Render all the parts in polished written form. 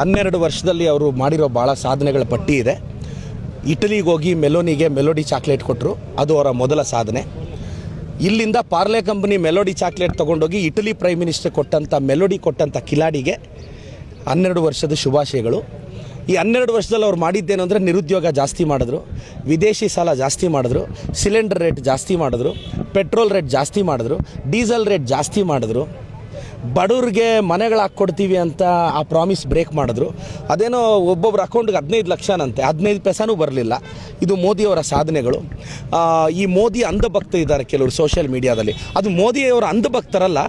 12 ವರ್ಷದಲ್ಲಿ ಅವರು ಮಾಡಿರೋ ಭಾಳ ಸಾಧನೆಗಳ ಪಟ್ಟಿ ಇದೆ. ಇಟಲಿಗೆ ಹೋಗಿ ಮೆಲೋನಿಗೆ ಮೆಲೋಡಿ ಚಾಕ್ಲೇಟ್ ಕೊಟ್ಟರು, ಅದು ಅವರ ಮೊದಲ ಸಾಧನೆ. ಇಲ್ಲಿಂದ ಪಾರ್ಲೆ ಕಂಪನಿ ಮೆಲೋಡಿ ಚಾಕ್ಲೇಟ್ ತೊಗೊಂಡೋಗಿ ಇಟಲಿ ಪ್ರೈಮ್ ಮಿನಿಸ್ಟರ್ ಕೊಟ್ಟಂಥ ಮೆಲೋಡಿ ಕೊಟ್ಟಂಥ ಕಿಲಾಡಿಗೆ 12 ವರ್ಷದ ಶುಭಾಶಯಗಳು. ಈ 12 ವರ್ಷದಲ್ಲಿ ಅವ್ರು ಮಾಡಿದ್ದೇನು ಅಂದರೆ ನಿರುದ್ಯೋಗ ಜಾಸ್ತಿ ಮಾಡಿದ್ರು, ವಿದೇಶಿ ಸಾಲ ಜಾಸ್ತಿ ಮಾಡಿದ್ರು, ಸಿಲಿಂಡರ್ ರೇಟ್ ಜಾಸ್ತಿ ಮಾಡಿದ್ರು, ಪೆಟ್ರೋಲ್ ರೇಟ್ ಜಾಸ್ತಿ ಮಾಡಿದ್ರು, ಡೀಸೆಲ್ ರೇಟ್ ಜಾಸ್ತಿ ಮಾಡಿದ್ರು, ಬಡವ್ರಿಗೆ ಮನೆಗಳು ಹಾಕ್ಕೊಡ್ತೀವಿ ಅಂತ ಆ ಪ್ರಾಮಿಸ್ ಬ್ರೇಕ್ ಮಾಡಿದ್ರು. ಅದೇನೋ ಒಬ್ಬೊಬ್ಬರ ಅಕೌಂಟ್ಗೆ 15 ಲಕ್ಷನಂತೆ, 15 ಪೈಸಾನೂ ಬರಲಿಲ್ಲ. ಇದು ಮೋದಿಯವರ ಸಾಧನೆಗಳು. ಈ ಮೋದಿ ಅಂಧಭಕ್ತ ಇದ್ದಾರೆ ಕೆಲವರು ಸೋಷಿಯಲ್ ಮೀಡಿಯಾದಲ್ಲಿ. ಅದು ಮೋದಿಯವರ ಅಂಧಭಕ್ತರಲ್ಲ,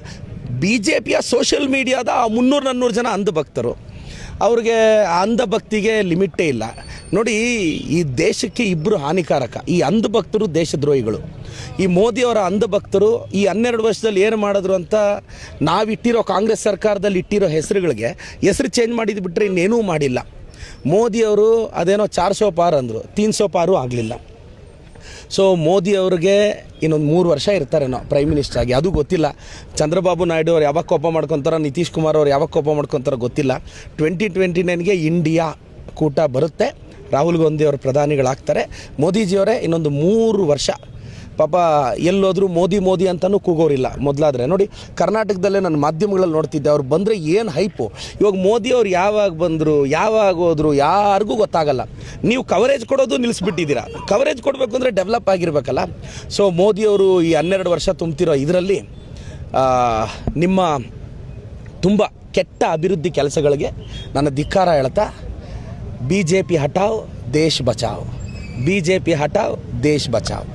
BJPಯ ಸೋಷಿಯಲ್ ಮೀಡಿಯಾದ 300-400 ಜನ ಅಂಧಭಕ್ತರು. ಅವ್ರಿಗೆ ಅಂಧಭಕ್ತಿಗೆ ಲಿಮಿಟೇ ಇಲ್ಲ. ನೋಡಿ, ಈ ದೇಶಕ್ಕೆ ಇಬ್ಬರು ಹಾನಿಕಾರಕ, ಈ ಅಂಧಭಕ್ತರು ದೇಶದ್ರೋಹಿಗಳು. ಈ ಮೋದಿಯವರ ಅಂಧಭಕ್ತರು ಈ 12 ವರ್ಷದಲ್ಲಿ ಏನು ಮಾಡಿದ್ರು ಅಂತ ನಾವಿಟ್ಟಿರೋ ಕಾಂಗ್ರೆಸ್ ಸರ್ಕಾರದಲ್ಲಿ ಇಟ್ಟಿರೋ ಹೆಸರುಗಳಿಗೆ ಹೆಸರು ಚೇಂಜ್ ಮಾಡಿದ್ದು ಬಿಟ್ಟರೆ ಇನ್ನೇನೂ ಮಾಡಿಲ್ಲ. ಮೋದಿಯವರು ಅದೇನೋ 400 ಪಾರ್ ಅಂದರು, 300 ಪಾರು ಆಗಲಿಲ್ಲ. ಸೊ ಮೋದಿಯವ್ರಿಗೆ ಇನ್ನೊಂದು 3 ವರ್ಷ ಇರ್ತಾರೇನೋ ಪ್ರೈಮ್ ಮಿನಿಸ್ಟರ್ ಆಗಿ, ಅದು ಗೊತ್ತಿಲ್ಲ. ಚಂದ್ರಬಾಬು ನಾಯ್ಡು ಅವ್ರು ಯಾವಾಗ ಕೋಪ ಮಾಡ್ಕೊತಾರೋ, ನಿತೀಶ್ ಕುಮಾರ್ ಅವ್ರು ಯಾವಾಗ ಕೋಪ ಮಾಡ್ಕೊತಾರೋ ಗೊತ್ತಿಲ್ಲ. 2029ಗೆ ಇಂಡಿಯಾ ಕೂಟ ಬರುತ್ತೆ, ರಾಹುಲ್ ಗಾಂಧಿ ಅವರು ಪ್ರಧಾನಿಗಳಾಗ್ತಾರೆ. ಮೋದಿಜಿಯವರೇ ಇನ್ನೊಂದು 3 ವರ್ಷ. ಪಾಪ ಎಲ್ಲೋದ್ರೂ ಮೋದಿ ಮೋದಿ ಅಂತಲೂ ಕೂಗೋರಿಲ್ಲ. ಮೊದಲಾದರೆ ನೋಡಿ, ಕರ್ನಾಟಕದಲ್ಲೇ ನನ್ನ ಮಾಧ್ಯಮಗಳಲ್ಲಿ ನೋಡ್ತಿದ್ದೆ, ಅವ್ರು ಬಂದರೆ ಏನು ಹೈಪು. ಇವಾಗ ಮೋದಿಯವ್ರು ಯಾವಾಗ ಬಂದರು, ಯಾವಾಗ ಹೋದ್ರು, ಯಾರಿಗೂ ಗೊತ್ತಾಗಲ್ಲ. ನೀವು ಕವರೇಜ್ ಕೊಡೋದು ನಿಲ್ಲಿಸ್ಬಿಟ್ಟಿದ್ದೀರಾ. ಕವರೇಜ್ ಕೊಡಬೇಕು ಅಂದರೆ ಡೆವಲಪ್ ಆಗಿರಬೇಕಲ್ಲ. ಸೊ ಮೋದಿಯವರು ಈ 12 ವರ್ಷ ತುಂಬ್ತಿರೋ ಇದರಲ್ಲಿ ನಿಮ್ಮ ತುಂಬ ಕೆಟ್ಟ ಅಭಿವೃದ್ಧಿ ಕೆಲಸಗಳಿಗೆ ನನ್ನ ಧಿಕ್ಕಾರ ಹೇಳ್ತಾ, BJP ಹಟಾವ್ ದೇಶ್ ಬಚಾವ್, BJP ಹಟಾವ್ ದೇಶ್ ಬಚಾವ್.